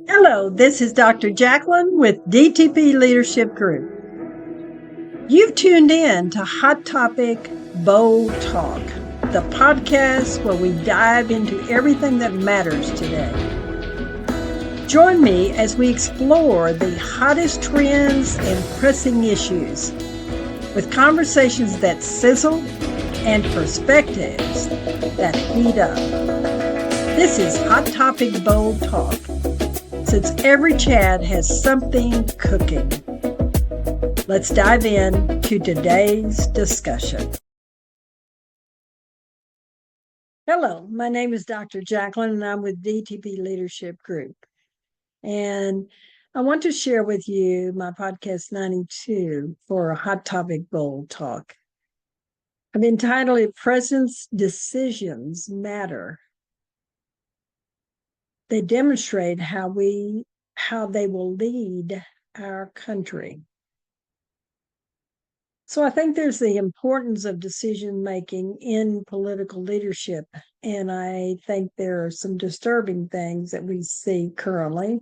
Hello, this is Dr. Jacqueline with DTP-Leadership Group. You've tuned in to Hot Topic Bold Talk, the podcast where we dive into everything that matters today. Join me as we explore the hottest trends and pressing issues with conversations that sizzle and perspectives that heat up. This is Hot Topic Bold Talk, since every chat has something cooking. Let's dive in to today's discussion. Hello, my name is Dr. Jacqueline, and I'm with DTP Leadership Group. And I want to share with you my podcast 92 for a Hot Topic Bold Talk. I've entitled it President's Decisions Matter. They demonstrate how they will lead our country. So I think there's the importance of decision making in political leadership, and I think there are some disturbing things that we see currently,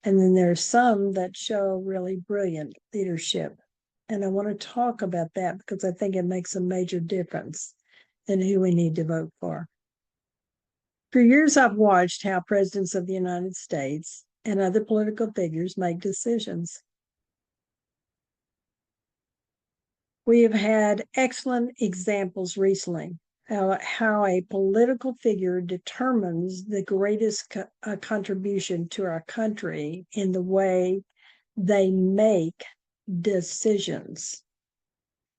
and then there's some that show really brilliant leadership. And I want to talk about that because I think it makes a major difference in who we need to vote for. For years, I've watched how presidents of the United States and other political figures make decisions. We have had excellent examples recently how a political figure determines the greatest contribution to our country in the way they make decisions.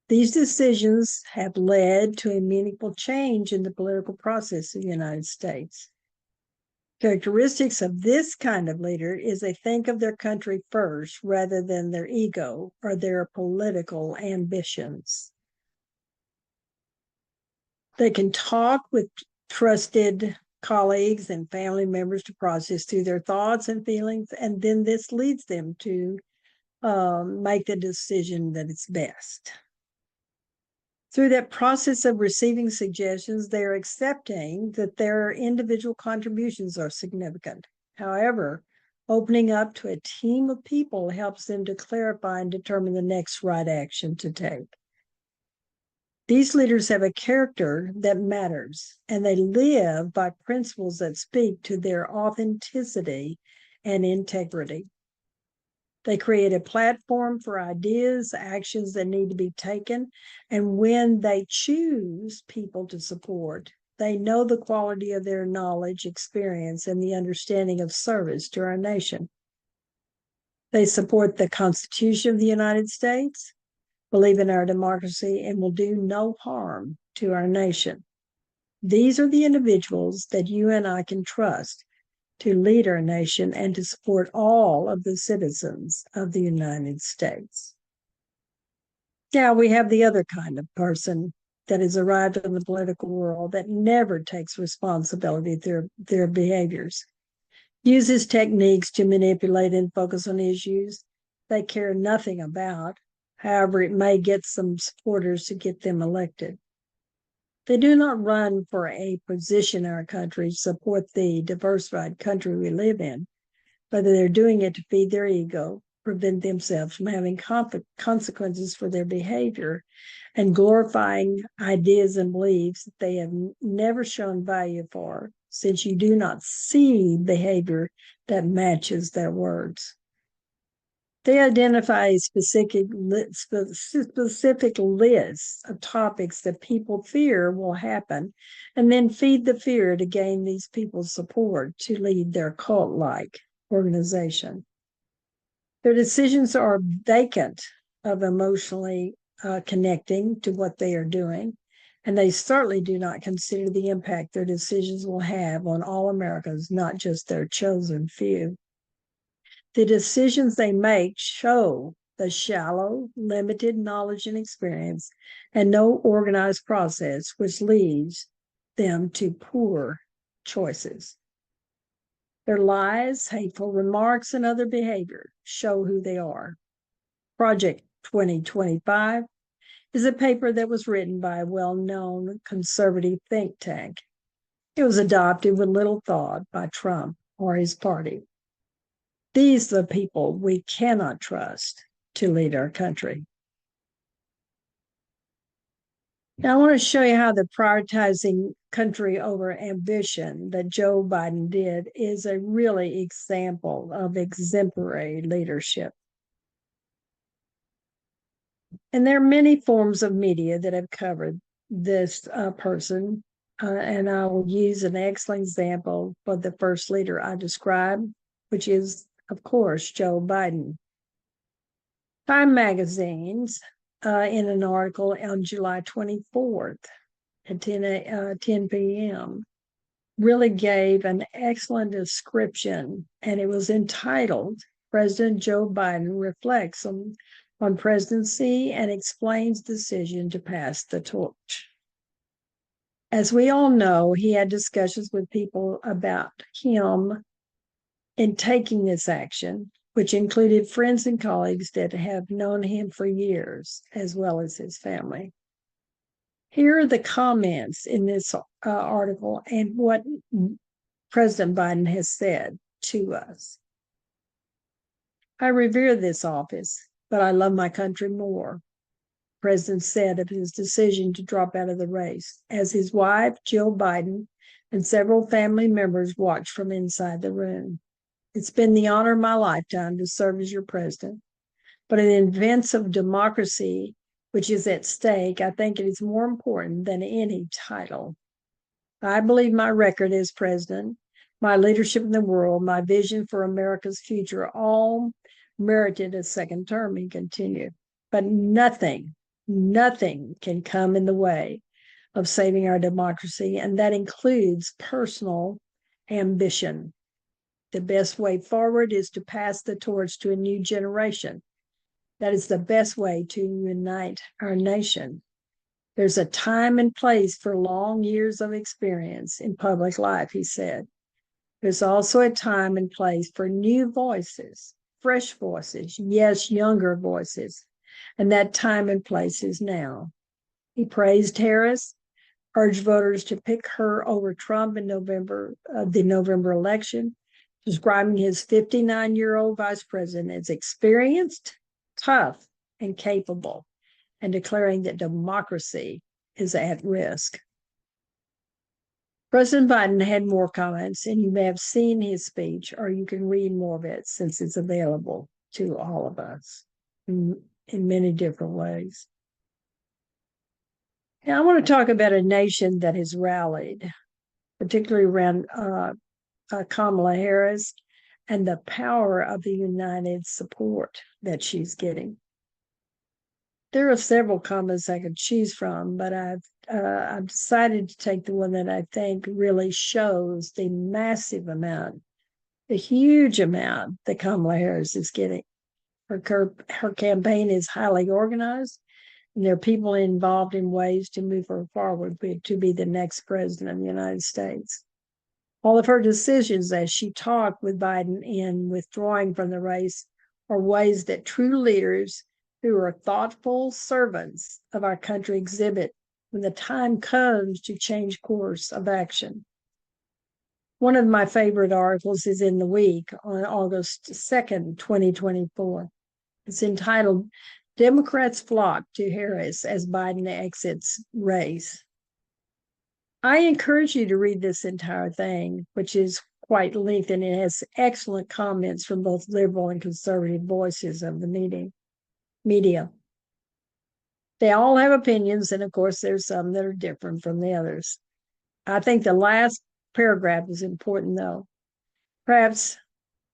These decisions have led to a meaningful change in the political process of the United States. Characteristics of this kind of leader is they think of their country first rather than their ego or their political ambitions. They can talk with trusted colleagues and family members to process through their thoughts and feelings, and then this leads them to make the decision that is best. Through that process of receiving suggestions, they are accepting that their individual contributions are significant. However, opening up to a team of people helps them to clarify and determine the next right action to take. These leaders have a character that matters, and they live by principles that speak to their authenticity and integrity. They create a platform for ideas, actions that need to be taken. And when they choose people to support, they know the quality of their knowledge, experience, and the understanding of service to our nation. They support the Constitution of the United States, believe in our democracy, and will do no harm to our nation. These are the individuals that you and I can trust to lead our nation and to support all of the citizens of the United States. Now we have the other kind of person that has arrived in the political world that never takes responsibility for their behaviors, uses techniques to manipulate and focus on issues they care nothing about. However, it may get some supporters to get them elected. They do not run for a position in our country to support the diversified country we live in, but they're doing it to feed their ego, prevent themselves from having consequences for their behavior, and glorifying ideas and beliefs that they have never shown value for, since you do not see behavior that matches their words. They identify a specific lists of topics that people fear will happen, and then feed the fear to gain these people's support to lead their cult-like organization. Their decisions are vacant of emotionally connecting to what they are doing, and they certainly do not consider the impact their decisions will have on all Americans, not just their chosen few. The decisions they make show the shallow, limited knowledge and experience, and no organized process, which leads them to poor choices. Their lies, hateful remarks, and other behavior show who they are. Project 2025 is a paper that was written by a well-known conservative think tank. It was adopted with little thought by Trump or his party. These are the people we cannot trust to lead our country. Now, I want to show you how the prioritizing country over ambition that Joe Biden did is a really example of exemplary leadership. And there are many forms of media that have covered this person. And I will use an excellent example for the first leader I described, which is, of course, Joe Biden. Time magazines, in an article on July 24th at 10 p.m., really gave an excellent description, and it was entitled President Joe Biden Reflects on Presidency and Explains Decision to Pass the Torch. As we all know, he had discussions with people about him in taking this action, which included friends and colleagues that have known him for years, as well as his family. Here are the comments in this article and what President Biden has said to us. I revere this office, but I love my country more, the President said of his decision to drop out of the race, as his wife, Jill Biden, and several family members watched from inside the room. It's been the honor of my lifetime to serve as your president, but in the events of democracy, which is at stake, I think it is more important than any title. I believe my record as president, my leadership in the world, my vision for America's future all merited a second term, he continued. But nothing can come in the way of saving our democracy, and that includes personal ambition. The best way forward is to pass the torch to a new generation. That is the best way to unite our nation. There's a time and place for long years of experience in public life, he said. There's also a time and place for new voices, fresh voices, yes, younger voices. And that time and place is now. He praised Harris, urged voters to pick her over Trump in the November election, describing his 59-year-old vice president as experienced, tough, and capable, and declaring that democracy is at risk. President Biden had more comments, and you may have seen his speech, or you can read more of it since it's available to all of us in many different ways. Now, I want to talk about a nation that has rallied, particularly around Kamala Harris and the power of the united support that she's getting. There are several comments I could choose from, but I've decided to take the one that I think really shows the massive amount, the huge amount that Kamala Harris is getting. Her campaign is highly organized, and there are people involved in ways to move her forward to be the next president of the United States. All of her decisions as she talked with Biden in withdrawing from the race are ways that true leaders who are thoughtful servants of our country exhibit when the time comes to change course of action. One of my favorite articles is in The Week on August 2nd, 2024. It's entitled, Democrats Flock to Harris as Biden Exits Race. I encourage you to read this entire thing, which is quite lengthy, and it has excellent comments from both liberal and conservative voices of the media. They all have opinions, and of course, there's some that are different from the others. I think the last paragraph is important, though. Perhaps,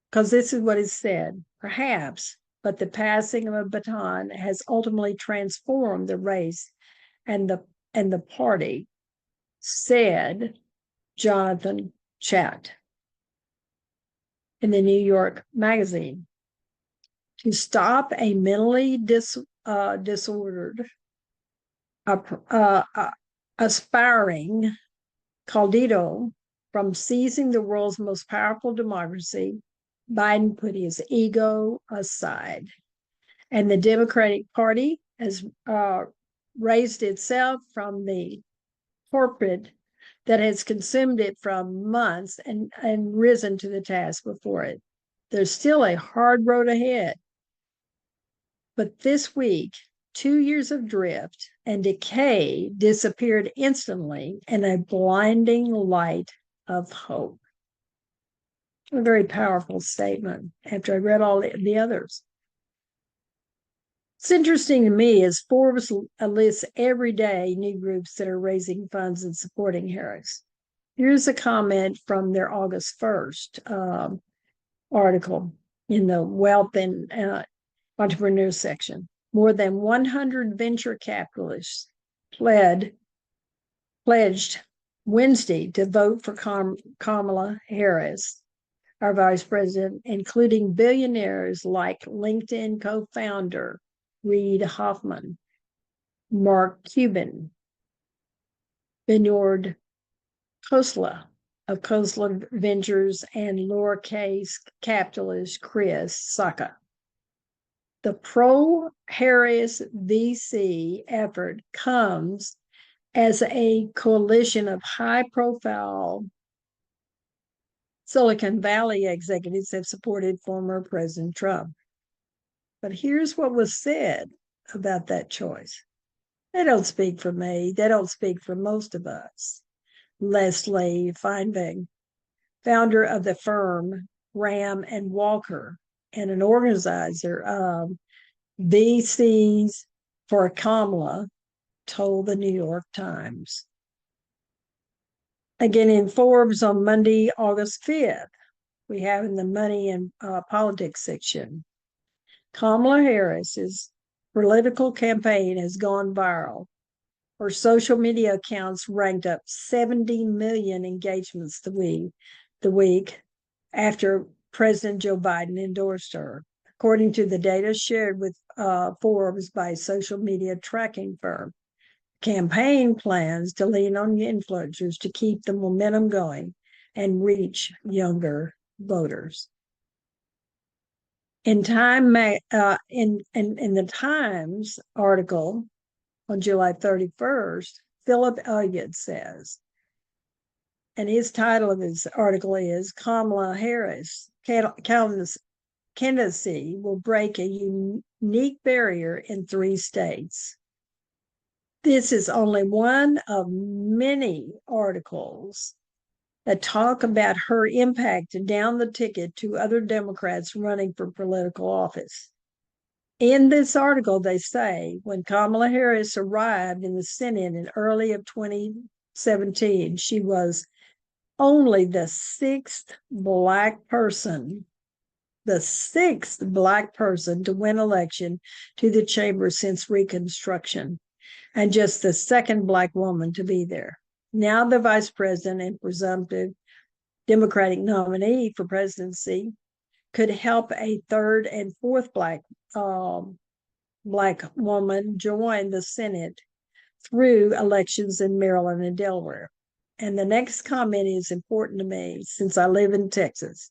because this is what is said, perhaps, but the passing of a baton has ultimately transformed the race and the party, said Jonathan Chait in the New York Magazine. To stop a mentally disordered, aspiring Caldido from seizing the world's most powerful democracy, Biden put his ego aside. And the Democratic Party has raised itself from the corporate that has consumed it from months and risen to the task before it. There's still a hard road ahead. But this week, 2 years of drift and decay disappeared instantly in a blinding light of hope. A very powerful statement after I read all the others. It's interesting to me as Forbes lists every day new groups that are raising funds and supporting Harris. Here's a comment from their August 1st article in the Wealth and Entrepreneurs section. More than 100 venture capitalists pledged Wednesday to vote for Kamala Harris, our vice president, including billionaires like LinkedIn co-founder Reid Hoffman, Mark Cuban, Bernard Khosla of Khosla Ventures, and lowercase capitalist Chris Sacca. The pro-Harris VC effort comes as a coalition of high-profile Silicon Valley executives have supported former President Trump. But here's what was said about that choice. They don't speak for me. They don't speak for most of us. Leslie Feinberg, founder of the firm Ram and Walker, and an organizer of VCs for Kamala, told the New York Times. Again, in Forbes on Monday, August 5th, we have in the Money and Politics section, Kamala Harris's political campaign has gone viral. Her social media accounts ranked up 70 million engagements the week after President Joe Biden endorsed her, according to the data shared with Forbes by a social media tracking firm. Campaign plans to lean on influencers to keep the momentum going and reach younger voters. In the Times article on July 31st, Philip Elliott says, and his title of his article is Kamala Harris candidacy will break a unique barrier in 3 states. This is only one of many articles that talk about her impact down the ticket to other Democrats running for political office. In this article, they say when Kamala Harris arrived in the Senate in early of 2017, she was only the sixth Black person to win election to the chamber since Reconstruction, and just the second Black woman to be there. Now the vice president and presumptive Democratic nominee for presidency could help a third and fourth Black woman join the Senate through elections in Maryland and Delaware. And the next comment is important to me since I live in Texas.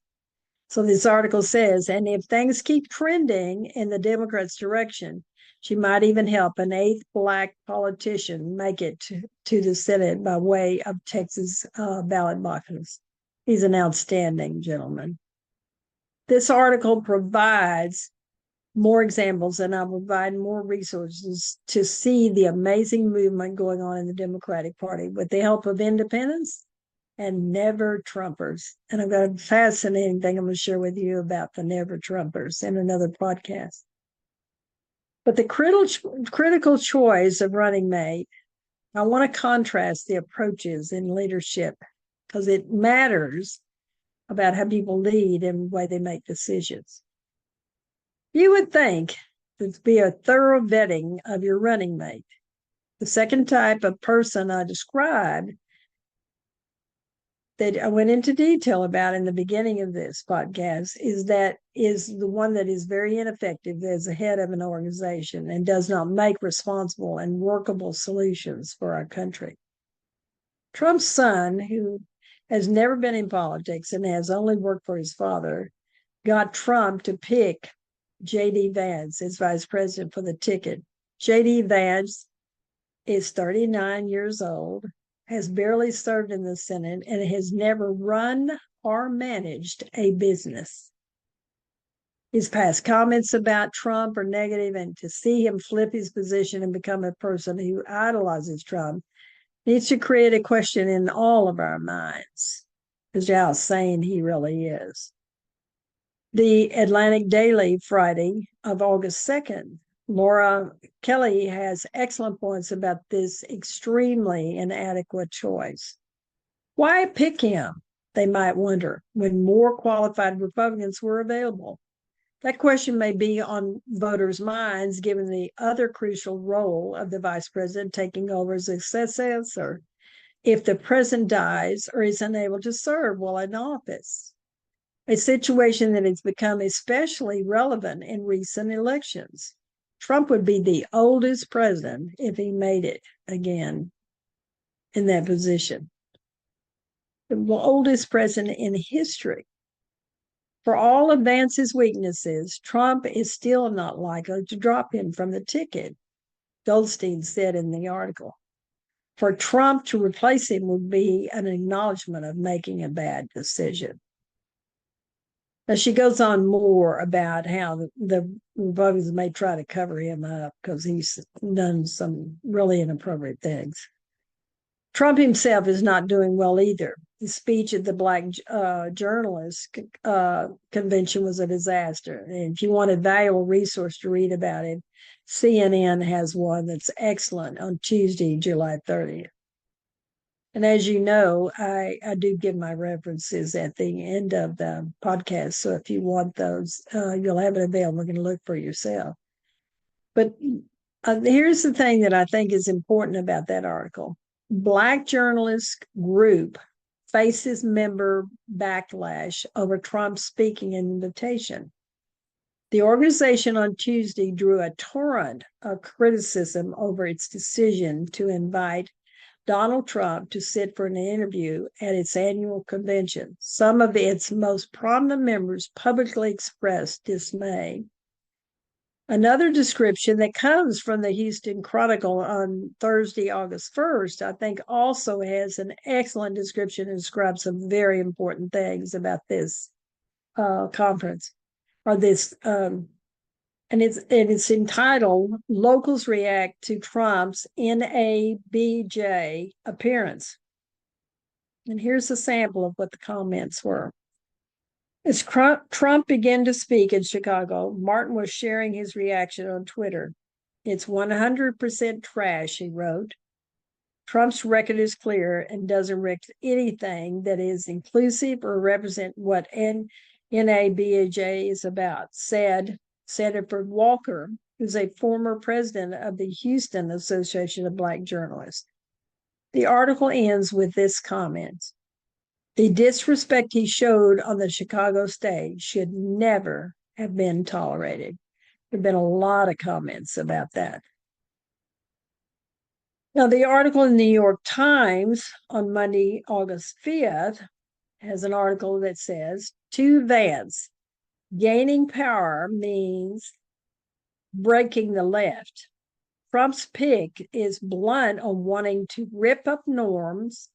So this article says, and if things keep trending in the Democrats' direction, she might even help an 8th Black politician make it to the Senate by way of Texas ballot boxes. He's an outstanding gentleman. This article provides more examples, and I'll provide more resources to see the amazing movement going on in the Democratic Party with the help of independents and never Trumpers. And I've got a fascinating thing I'm going to share with you about the never Trumpers in another podcast. But the critical choice of running mate, I want to contrast the approaches in leadership because it matters about how people lead and the way they make decisions. You would think there'd be a thorough vetting of your running mate. The second type of person I described that I went into detail about in the beginning of this podcast is the one that is very ineffective as a head of an organization and does not make responsible and workable solutions for our country. Trump's son, who has never been in politics and has only worked for his father, got Trump to pick J.D. Vance as vice president for the ticket. J.D. Vance is 39 years old, has barely served in the Senate, and has never run or managed a business. His past comments about Trump are negative, and to see him flip his position and become a person who idolizes Trump needs to create a question in all of our minds as to how sane he really is. The Atlantic Daily, Friday of August 2nd, Laura Kelly has excellent points about this extremely inadequate choice. Why pick him, they might wonder, when more qualified Republicans were available? That question may be on voters' minds, given the other crucial role of the vice president taking over as a successor if the president dies or is unable to serve while in office, a situation that has become especially relevant in recent elections. Trump would be the oldest president if he made it again in that position. The oldest president in history. For all of Vance's weaknesses, Trump is still not likely to drop him from the ticket, Goldstein said in the article. For Trump to replace him would be an acknowledgement of making a bad decision. Now, she goes on more about how the Republicans may try to cover him up because he's done some really inappropriate things. Trump himself is not doing well either. His speech at the Black Journalists Convention was a disaster. And if you want a valuable resource to read about it, CNN has one that's excellent on Tuesday, July 30th. And as you know, I do give my references at the end of the podcast. So if you want those, you'll have it available. You can look for yourself. But here's the thing that I think is important about that article. Black journalist group faces member backlash over Trump's speaking invitation. The organization on Tuesday drew a torrent of criticism over its decision to invite Donald Trump to sit for an interview at its annual convention. Some of its most prominent members publicly expressed dismay. Another description that comes from the Houston Chronicle on Thursday, August 1st, I think also has an excellent description and describes some very important things about this conference, or this, and it's entitled Locals React to Trump's NABJ Appearance. And here's a sample of what the comments were. As Trump began to speak in Chicago, Martin was sharing his reaction on Twitter. It's 100% trash, he wrote. Trump's record is clear and doesn't record anything that is inclusive or represent what NABJ is about, said Senator Walker, who's a former president of the Houston Association of Black Journalists. The article ends with this comment. The disrespect he showed on the Chicago stage should never have been tolerated. There have been a lot of comments about that. Now, the article in the New York Times on Monday, August 5th, has an article that says, to Vance, gaining power means breaking the left. Trump's pick is blunt on wanting to rip up norms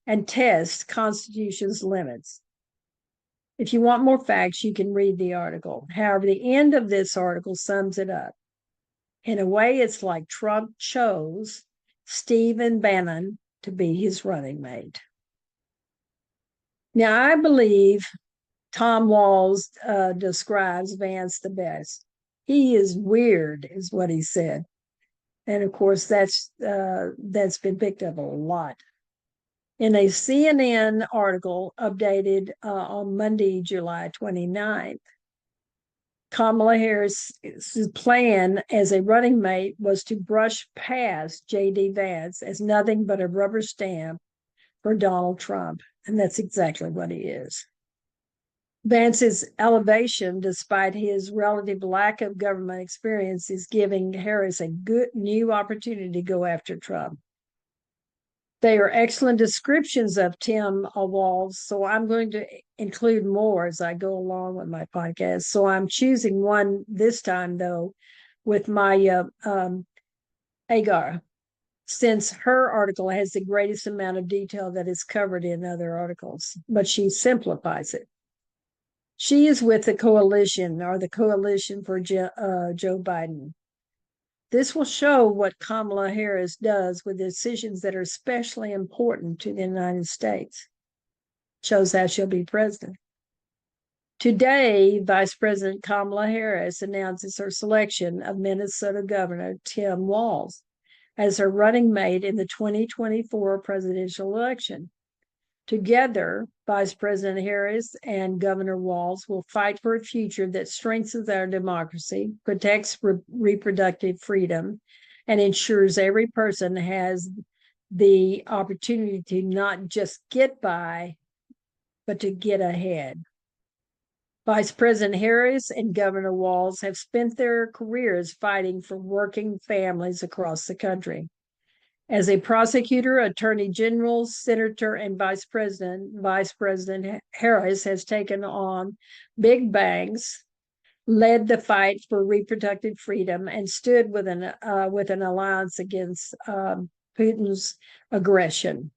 and test Constitution's limits. If you want more facts, you can read the article. However, the end of this article sums it up. In a way, it's like Trump chose Stephen Bannon to be his running mate. Now, I believe Tom Walls describes Vance the best. He is weird, is what he said. And of course, that's been picked up a lot. In a CNN article updated on Monday, July 29th, Kamala Harris's plan as a running mate was to brush past J.D. Vance as nothing but a rubber stamp for Donald Trump. And that's exactly what he is. Vance's elevation, despite his relative lack of government experience, is giving Harris a good new opportunity to go after Trump. They are excellent descriptions of Tim Walls, so I'm going to include more as I go along with my podcast. So I'm choosing one this time, though, with my Agar, since her article has the greatest amount of detail that is covered in other articles, but she simplifies it. She is with the coalition for Joe Biden. This will show what Kamala Harris does with decisions that are especially important to the United States. Shows how she'll be president. Today, Vice President Kamala Harris announces her selection of Minnesota Governor Tim Walz as her running mate in the 2024 presidential election. Together, Vice President Harris and Governor Walz will fight for a future that strengthens our democracy, protects reproductive freedom, and ensures every person has the opportunity to not just get by, but to get ahead. Vice President Harris and Governor Walz have spent their careers fighting for working families across the country. As a prosecutor, attorney general, senator, and Vice President Harris has taken on big banks, led the fight for reproductive freedom, and stood with an alliance against Putin's aggression.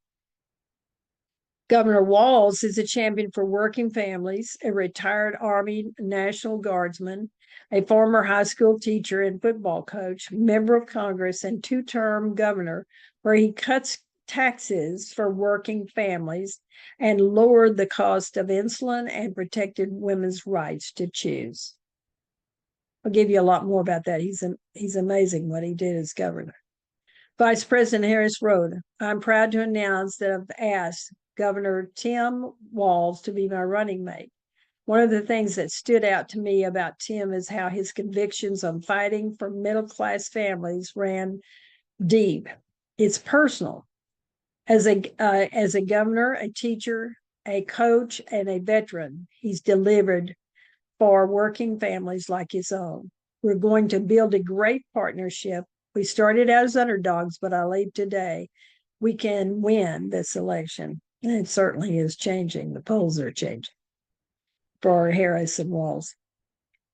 Governor Walz is a champion for working families, a retired Army National Guardsman, a former high school teacher and football coach, member of Congress, and two-term governor, where he cuts taxes for working families and lowered the cost of insulin and protected women's rights to choose. I'll give you a lot more about that. He's amazing what he did as governor. Vice President Harris wrote, "I'm proud to announce that I've asked Governor Tim Walz to be my running mate. One of the things that stood out to me about Tim is how his convictions on fighting for middle-class families ran deep. It's personal. As a governor, a teacher, a coach, and a veteran, he's delivered for working families like his own. We're going to build a great partnership. We started out as underdogs, but I believe today we can win this election." And it certainly is changing. The polls are changing for Harris and Walz.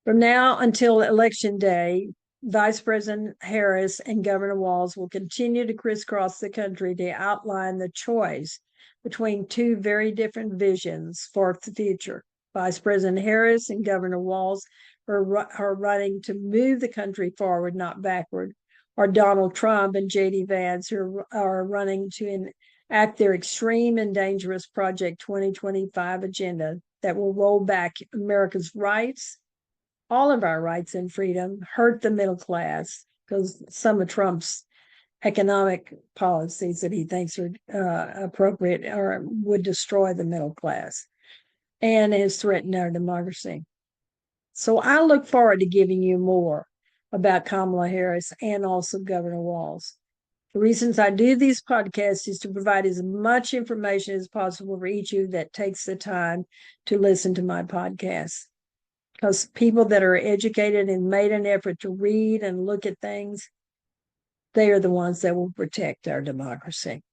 From now until Election Day, Vice President Harris and Governor Walz will continue to crisscross the country to outline the choice between two very different visions for the future. Vice President Harris and Governor Walz are running to move the country forward, not backward, or Donald Trump and J.D. Vance are running to enact their extreme and dangerous Project 2025 agenda that will roll back America's rights, all of our rights and freedom, hurt the middle class, because some of Trump's economic policies that he thinks are appropriate or would destroy the middle class, and has threatened our democracy. So I look forward to giving you more about Kamala Harris and also Governor Walz. The reasons I do these podcasts is to provide as much information as possible for each of you that takes the time to listen to my podcasts. Because people that are educated and made an effort to read and look at things, they are the ones that will protect our democracy.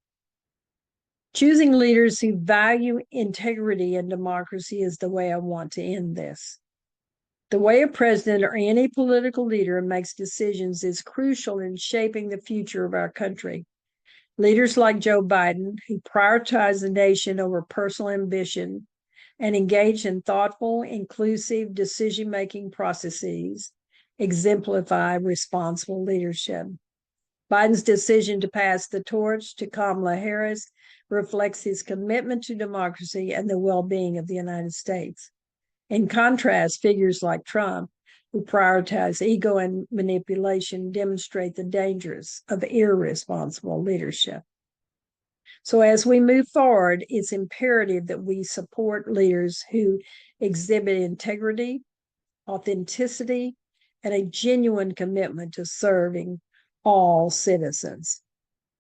Choosing leaders who value integrity and democracy is the way I want to end this. The way a president or any political leader makes decisions is crucial in shaping the future of our country. Leaders like Joe Biden, who prioritize the nation over personal ambition and engage in thoughtful, inclusive decision-making processes, exemplify responsible leadership. Biden's decision to pass the torch to Kamala Harris reflects his commitment to democracy and the well-being of the United States. In contrast, figures like Trump, who prioritize ego and manipulation, demonstrate the dangers of irresponsible leadership. So as we move forward, it's imperative that we support leaders who exhibit integrity, authenticity, and a genuine commitment to serving all citizens.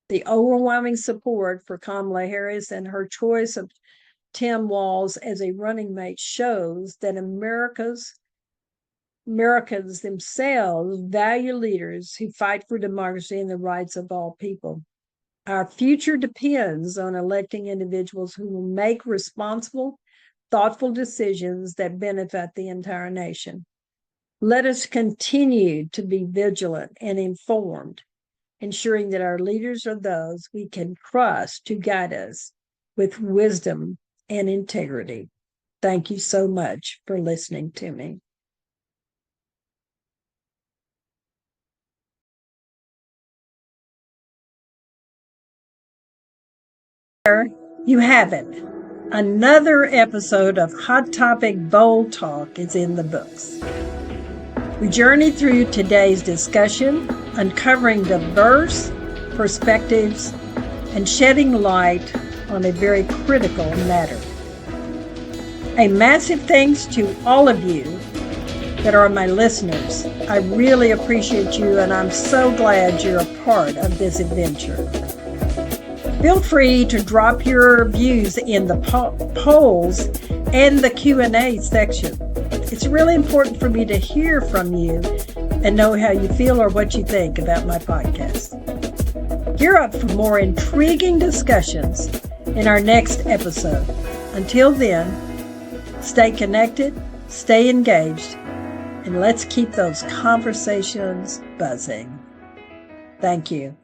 The overwhelming support for Kamala Harris and her choice of Tim Walz as a running mate shows that Americans themselves value leaders who fight for democracy and the rights of all people. Our future depends on electing individuals who will make responsible, thoughtful decisions that benefit the entire nation. Let us continue to be vigilant and informed, ensuring that our leaders are those we can trust to guide us with wisdom and integrity. Thank you so much for listening to me. There you have it. Another episode of Hot Topic Bold Talk is in the books. We journey through today's discussion, uncovering diverse perspectives and shedding light on a very critical matter. A massive thanks to all of you that are my listeners. I really appreciate you, and I'm so glad you're a part of this adventure. Feel free to drop your views in the polls and the Q&A section. It's really important for me to hear from you and know how you feel or what you think about my podcast. Gear up for more intriguing discussions in our next episode. Until then, stay connected, stay engaged, and let's keep those conversations buzzing. Thank you.